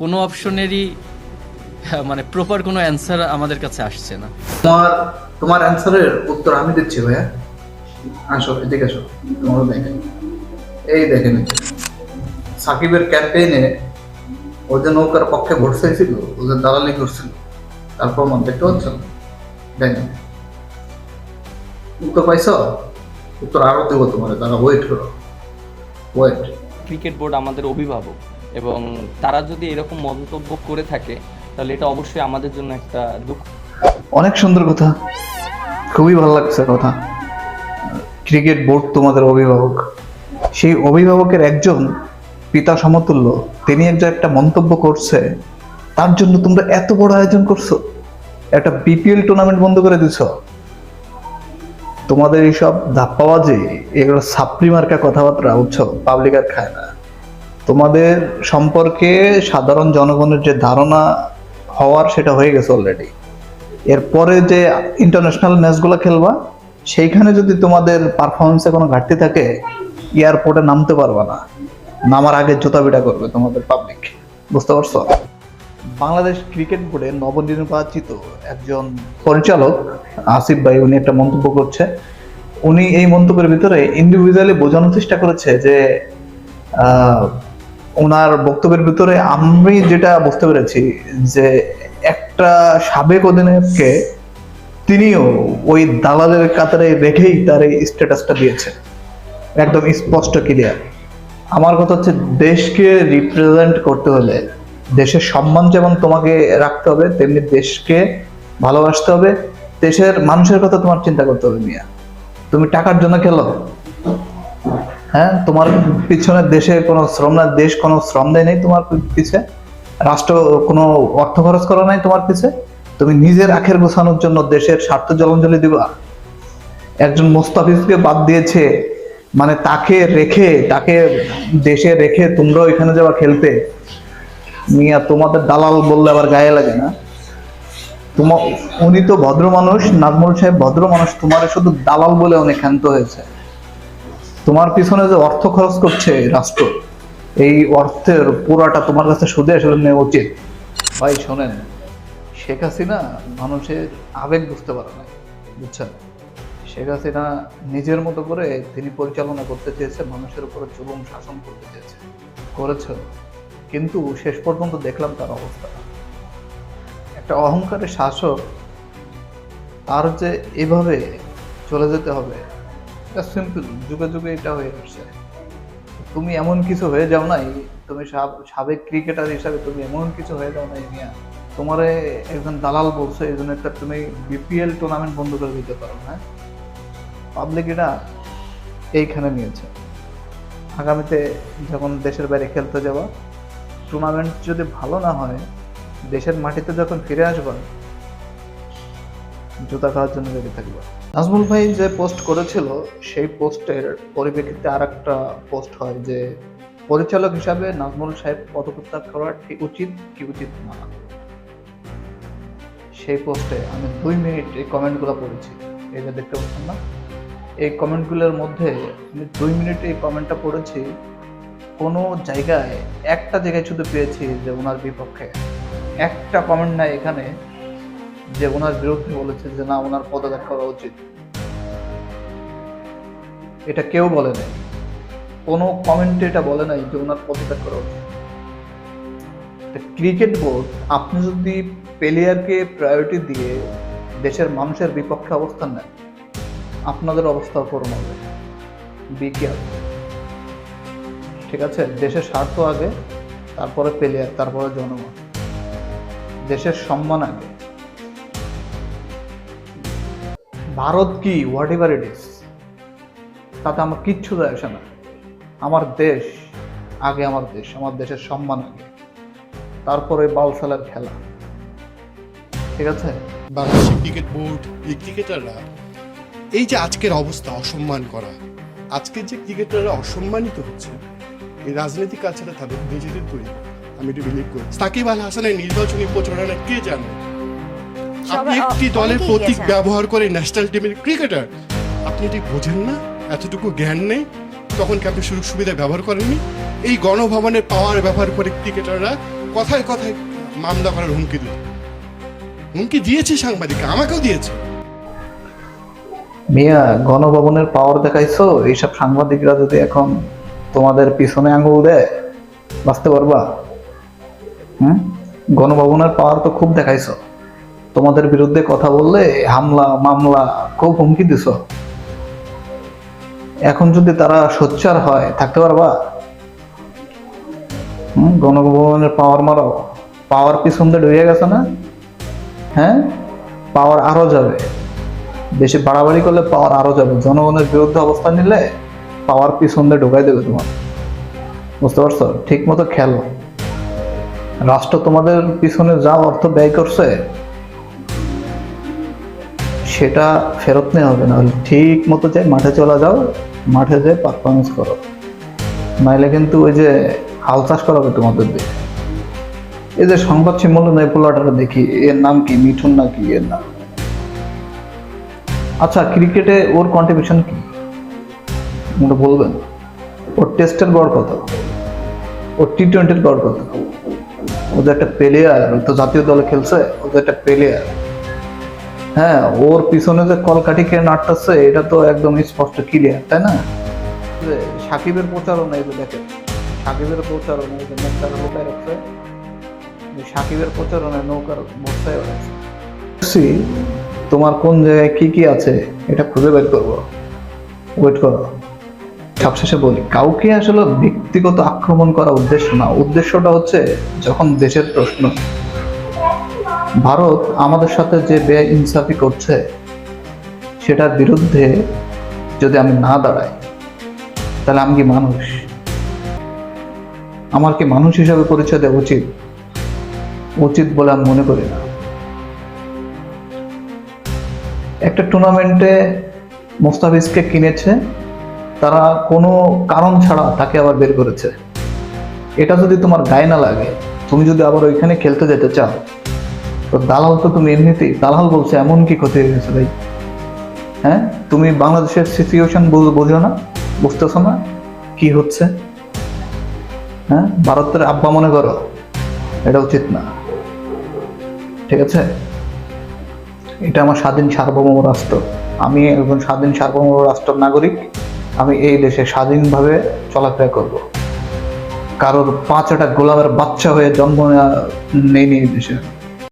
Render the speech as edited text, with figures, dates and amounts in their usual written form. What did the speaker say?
কোনো অপশনেরই মানে প্রপার কোনো অ্যান্সার আমাদের কাছে আসছে না। তোমার অ্যান্সারের উত্তর আমি দিচ্ছি ভাইয়া। আসো এদিকে আসো, তোমারও দেখেন। এই দেখেন, সাকিবের ক্যাম্পেইনে ও যে নৌকার পক্ষে ভোট চাইছিল, ও যে দালালি করছিল, তার প্রমাণ দেখতে পাচ্ছ? দেখেন, উত্তর পাইছ? উত্তর আরো দেবো তোমার, তারা ওয়েট করো, ওয়েট। ক্রিকেট বোর্ড আমাদের অভিভাবক, এবং তারা যদি এরকম মন্তব্য করে থাকে তাহলে এটা অবশ্যই আমাদের জন্য একটা দুঃখ। অনেক সুন্দর কথা, খুবই ভালো লাগছে কথা। ক্রিকেট বোর্ড তোমাদের অভিভাবক, সেই অভিভাবকের একজন পিতা সমতুল্য, তিনি একজন একটা মন্তব্য করছে, তার জন্য তোমরা এত বড় আয়োজন করছো, একটা বিপিএল টুর্নামেন্ট বন্ধ করে দিছ। তোমাদের এইসব ধাপ্পাবাজি, এগুলো সাপ্রি মার্কা কথাবার্তা, বুঝছো, পাবলিক আর খায় না। তোমাদের সম্পর্কে সাধারণ জনগণের যে ধারণা হওয়ার, সেটা হয়ে গেছে অলরেডি। এরপরে যে ইন্টারন্যাশনাল ম্যাচগুলো খেলবা, সেইখানে যদি তোমাদের পারফরমেন্সে কোনো ঘাটতি থাকে, এয়ারপোর্টে নামতে পারবা না, নামার আগে জুতা পিটা করবে তোমাদের পাবলিক, বুঝতে পারছো? বাংলাদেশ ক্রিকেট বোর্ডে নবনির্বাচিত একজন পরিচালক আসিফ ভাই, উনি একটা মন্তব্য করছে। উনি এই মন্তব্যের ভিতরে ইন্ডিভিজুয়ালি বোঝানোর চেষ্টা করেছে যে ওনার বক্তব্যের ভিতরে আমি যেটা বুঝতে পেরেছি যে একটা সাবেক অধিনায়ককে তিনিও ওই দালালের কাতারে রেখেই তার এই স্ট্যাটাসটা দিয়েছে, একদম স্পষ্ট ক্লিয়ার। আমার কথা হচ্ছে, দেশকে রিপ্রেজেন্ট করতে হলে দেশের সম্মান যেমন তোমাকে রাখতে হবে, তেমনি দেশকে ভালোবাসতে হবে, দেশের মানুষের কথা তোমার চিন্তা করতে হবে। মিয়া, তুমি টাকার জন্য খেলো? হ্যাঁ, তোমার পিছনে দেশে কোনো শ্রম না, দেশ কোনো শ্রম দেয় নাই তোমার পিছে, রাষ্ট্র কোনো অর্থ খরচ করা নাই তোমার পিছে। তুমি নিজের আখের গোছানোর জন্য দেশের স্বার্থ জলাঞ্জলি দিবা? একজন মোস্তাফিজকে বাদ দিয়েছে, মানে তাকে রেখে, তাকে দেশে রেখে তোমরা ওইখানে যাওয়া খেলতে। মিয়া, তোমাদের দালাল বললে আবার গায়ে লাগে না? উনি তো ভদ্র মানুষ, নাজমুল সাহেব ভদ্র মানুষ, তোমার শুধু দালাল বলে অনেক ক্ষান্ত হয়েছে। তোমার পিছনে যে অর্থ খরচ করছে রাষ্ট্র, এই অর্থের পুরাটা তোমার কাছে সুদে আসলে নেওয়া উচিত। ভাই শোনেন, শেখ হাসিনা মানুষের আবেগ বুঝতে পারে না, বুঝছেন? শেখ হাসিনা নিজের মতো করে তিনি পরিচালনা করতে চেয়েছে, মানুষের উপরে জুলুম শাসন করতে চেয়েছে, করেছে, কিন্তু শেষ পর্যন্ত দেখলাম তার অবস্থা। একটা অহংকারের শাসক, তার যে এভাবে চলে যেতে হবে, এটা সিম্পল, যুগে যুগে এটা হয়ে আসছে। তুমি এমন কিছু হয়ে যাও নাই, তুমি সাবেক ক্রিকেটার হিসাবে তুমি এমন কিছু হয়ে যাও নাই মিয়া, তোমারে একজন দালাল বলছে এই জন্য একটা তুমি বিপিএল টুর্নামেন্ট বন্ধ করে দিতে পারো না? পাবলিক এটা এইখানে নিয়েছে। আগামীতে যখন দেশের বাইরে খেলতে যাওয়া, টুর্নামেন্ট যদি ভালো না হয়, দেশের মাটিতে যখন ফিরে আসবা, জুতা খাওয়ার জন্য রেডি থাকবে। নাজমুল ভাই যে পোস্ট করেছিল, সেই পোস্টের পরিপ্রেক্ষিতে আর একটা পোস্ট হয় যে পরিচালক হিসাবে নাজমুল সাহেব পদত্যাগ করা ঠিক উচিত কি উচিত না। সেই পোস্টে আমি 2 মিনিট এই কমেন্টগুলো পড়েছি, এই যে দেখতে পাচ্ছেন না, এই কমেন্টগুলোর মধ্যে আমি 2 মিনিট এই কমেন্টটা পড়েছি। কোনো জায়গায়, একটা জায়গায় শুধু পেয়েছি যে ওনার বিপক্ষে, একটা কমেন্ট নাই এখানে যে ওনার বিরুদ্ধে বলেছে যে না, ওনার পদত্যাগ করা উচিত। এটা কেউ বলে নাই, কোনো কমেন্টে এটা বলে নাই যে ওনার পদত্যাগ করা উচিত। ক্রিকেট বোর্ড, আপনি যদি প্লেয়ারকে প্রায়োরিটি দিয়ে দেশের মানুষের বিপক্ষে অবস্থান নেন, আপনাদের অবস্থাও করুন হবে। বি কেয়ারফুল, ঠিক আছে? দেশের স্বার্থ আগে, তারপরে প্লেয়ার, তারপরে জনগণ, দেশের সম্মান আগে। ভারত কি, হোয়াট এভার ইট ইজ, তাতে আমার কিচ্ছু যায় আসে না। আমার দেশ আগে, আমার দেশ, আমার দেশের সম্মান আগে, তারপরে বালসালের খেলা, ঠিক আছে? বাংলাদেশের ক্রিকেট বোর্ড, এই ক্রিকেটাররা, এই যে আজকের অবস্থা, অসম্মান করা, আজকের যে ক্রিকেটাররা অসম্মানিত হচ্ছে, এই রাজনৈতিক কাজটা তাদের নিজেদের তৈরি, আমি এটা বিলিভ করি। সাকিব আল হাসানের নির্বাচনী প্রচারণা কে জানে? আপনি একটি দলের প্রতীক ব্যবহার করে ন্যাশনাল টিমের ক্রিকেটার, আপনি এটি বোঝেন না? এতটুকু জ্ঞান নেই? তখন কি আপনি সুযোগ সুবিধা ব্যবহার করেননি? এই গণভবনের পাওয়ার ব্যবহার করে ক্রিকেটাররা কথায় কথায় মামলা করার হুমকি দিল, হুমকি দিয়েছে সাংবাদিককে, আমাকেও দিয়েছে। মিয়া, গণভবনের পাওয়ার দেখাইছো, এইসব সাংবাদিকরা যদি এখন তোমাদের পিছনে আঙুল দেয় বাঁচতে পারবা? গণভবনের পাওয়ার তো খুব দেখাইছো, তোমাদের বিরুদ্ধে কথা বললে হামলা মামলা খুব হুমকি দিছ। এখন যদি তারা সোচ্চার হয় থাকতে পারবা? গণভবনের পাওয়ার মারো, পাওয়ার পিছন দিয়ে ঢুকে গেছে না? হ্যাঁ, পাওয়ার আরো যাবে, বেশি বাড়াবাড়ি করলে পাওয়ার আরো যাবে। জনগণের বিরুদ্ধে অবস্থান নিলে পাওয়ার পিছন দিয়ে ঢুকাই দেবে তোমার, বুঝতে পারছো? ঠিক মতো খেলো। রাষ্ট্র তোমাদের পিছনে যা অর্থ ব্যয় করছে সেটা ফেরত নেওয়া হবে না। ঠিক মতো যাই মাঠে চলে যাও, মাঠে যেয়ে পারফরমেন্স করো, নাইলে কিন্তু ওই যে হাল চাষ করাবে তোমাদের দিয়ে। এই যে সংবাদ সম্মেলন এই পোলাটা দেখি, এর নাম কি, মিঠুন নাকি এর নাম? আচ্ছা, ক্রিকেটে ওর কন্ট্রিবিউশন কি ওটা বলবেন? ওর টেস্টের গড় কত, ওর টি-20-র গড় কত? ওদের একটা প্লেয়ার, তো জাতীয় দলে খেলছে, ওদের একটা প্লেয়ার। হ্যাঁ, ওর পিছনে যে কলকাঠি কে নাটতেছে এটা তো একদম স্পষ্ট ক্লিয়ার, তাই না? সাকিবের প্রচারণা, এই যে দেখেন সাকিবের প্রচারণা, এই যে নৌকার লোকায় রাখছে, সাকিবের প্রচারণায় নৌকার বস্তায় রাখছে। তোমার কোন জায়গায় কি কি আছে এটা খুঁজে বের করবো, ওয়েট করো। সবশেষে বলি, কাউকে আসলে ব্যক্তিগত আক্রমণ করা উদ্দেশ্য না, উদ্দেশ্যটা হচ্ছে যখন দেশের প্রশ্ন, ভারত আমাদের সাথে যে বেইনসাফি করছে সেটার বিরুদ্ধে যদি আমি না দাঁড়াই তাহলে আমি কি মানুষ? আমার কি মানুষ হিসাবে পরিচয় দেওয়া উচিত? উচিত বলে আমি মনে করি না। একটা টুর্নামেন্টে মোস্তাফিজকে কিনেছে তারা, কোনো কারণ ছাড়া তাকে আবার বের করেছে। এটা যদি তোমার গায়ে না লাগে, তুমি যদি আবার ওইখানে খেলতে যেতে চাও, তো দালাল তো তুমি এমনিতেই, দালাল বলছে এমন কি ক্ষতি হয়ে গেছে ভাই? হ্যাঁ, তুমি বাংলাদেশের সিচুয়েশন বোঝো না, বুঝতেছো না কি হচ্ছে? হ্যাঁ, ভারতের আব্বা মনে করো, এটা উচিত না, ঠিক আছে? এটা আমার স্বাধীন সার্বভৌম রাষ্ট্র, আমি একজন স্বাধীন সার্বভৌম রাষ্ট্রের নাগরিক, আমি এই দেশে স্বাধীনভাবে চলাফেরা করব। কারোর 5 গোলামের বাচ্চা হয়ে জন্ম নেয়নি এই দেশে।